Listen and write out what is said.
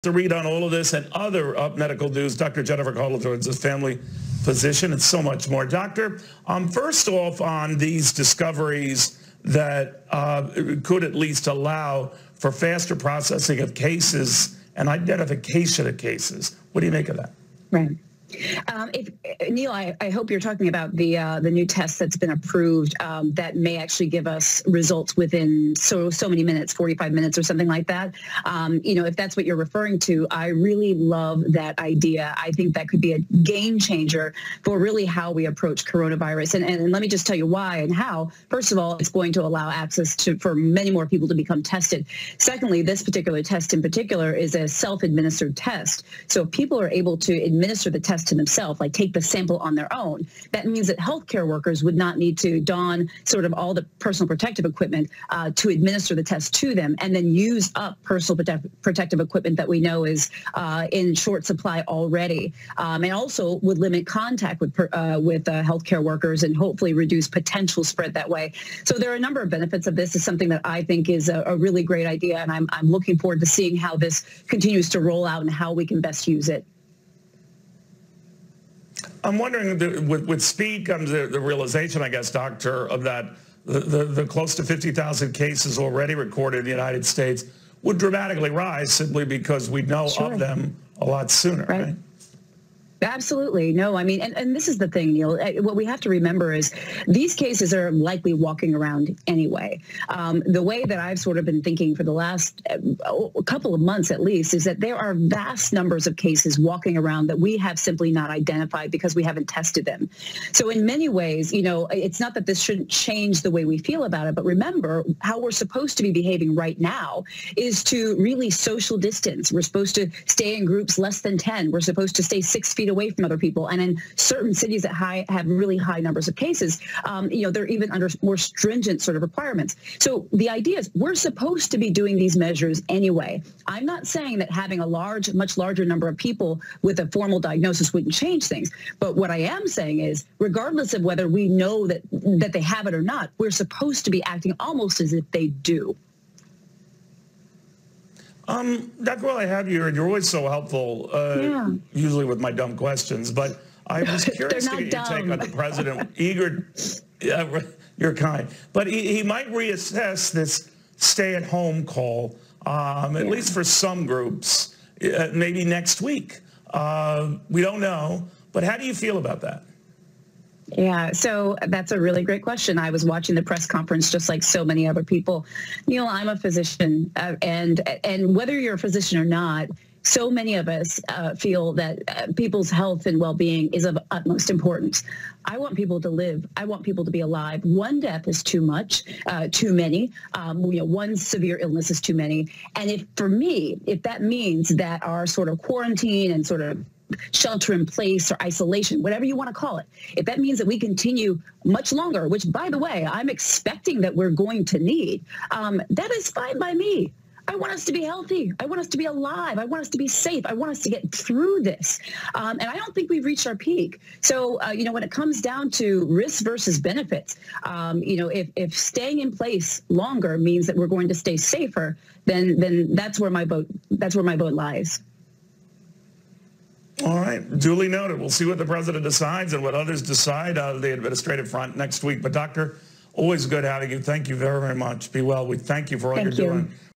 To read on all of this and other medical news, Dr. Jennifer Caudle joins us, family physician, and so much more. Doctor, first off, on these discoveries that could at least allow for faster processing of cases and identification of cases, what do you make of that? Right. Neil, I hope you're talking about the new test that's been approved that may actually give us results within so many minutes, 45 minutes or something like that. If that's what you're referring to, I really love that idea. I think that could be a game changer for really how we approach coronavirus. And let me just tell you why and how. First of all, it's going to allow access for many more people to become tested. Secondly, this particular test in particular is a self-administered test. So if people are able to administer the test to themselves, like take the sample on their own, that means that healthcare workers would not need to don sort of all the personal protective equipment to administer the test to them and then use up personal protective equipment that we know is in short supply already, and also would limit contact with healthcare workers and hopefully reduce potential spread that way. So there are a number of benefits of this. It's something that I think is a really great idea, and I'm looking forward to seeing how this continues to roll out and how we can best use it. I'm wondering, with speed comes the realization, I guess, Doctor, of that the close to 50,000 cases already recorded in the United States would dramatically rise simply because we know of them a lot sooner, right? Absolutely. No, I mean, and this is the thing, Neil, what we have to remember is these cases are likely walking around anyway. The way that I've sort of been thinking for the last couple of months at least is that there are vast numbers of cases walking around that we have simply not identified because we haven't tested them. So in many ways, it's not that this shouldn't change the way we feel about it, but remember how we're supposed to be behaving right now is to really social distance. We're supposed to stay in groups less than 10. We're supposed to stay 6 feet away from other people. And in certain cities that have really high numbers of cases, they're even under more stringent sort of requirements. So the idea is we're supposed to be doing these measures anyway. I'm not saying that having a much larger number of people with a formal diagnosis wouldn't change things. But what I am saying is, regardless of whether we know that they have it or not, we're supposed to be acting almost as if they do. Dr. Well, I have you, and you're always so helpful, usually with my dumb questions, but I was curious to get your take on the president. You're kind. But he might reassess this stay-at-home call, at least for some groups, maybe next week. We don't know, but how do you feel about that? Yeah, so that's a really great question. I was watching the press conference just like so many other people. Neil, I'm a physician, and whether you're a physician or not, so many of us feel that people's health and well-being is of utmost importance. I want people to live. I want people to be alive. One death is too much, too many. One severe illness is too many. And for me, if that means that our sort of quarantine and sort of shelter in place or isolation, whatever you want to call it, if that means that we continue much longer, which, by the way, I'm expecting that we're going to need, that is fine by me. I want us to be healthy. I want us to be alive. I want us to be safe. I want us to get through this. And I don't think we've reached our peak. So, when it comes down to risks versus benefits, if staying in place longer means that we're going to stay safer, then that's where my vote lies. All right. Duly noted. We'll see what the president decides and what others decide on the administrative front next week. But, Doctor, always good having you. Thank you very, very much. Be well. We thank you for all you're doing.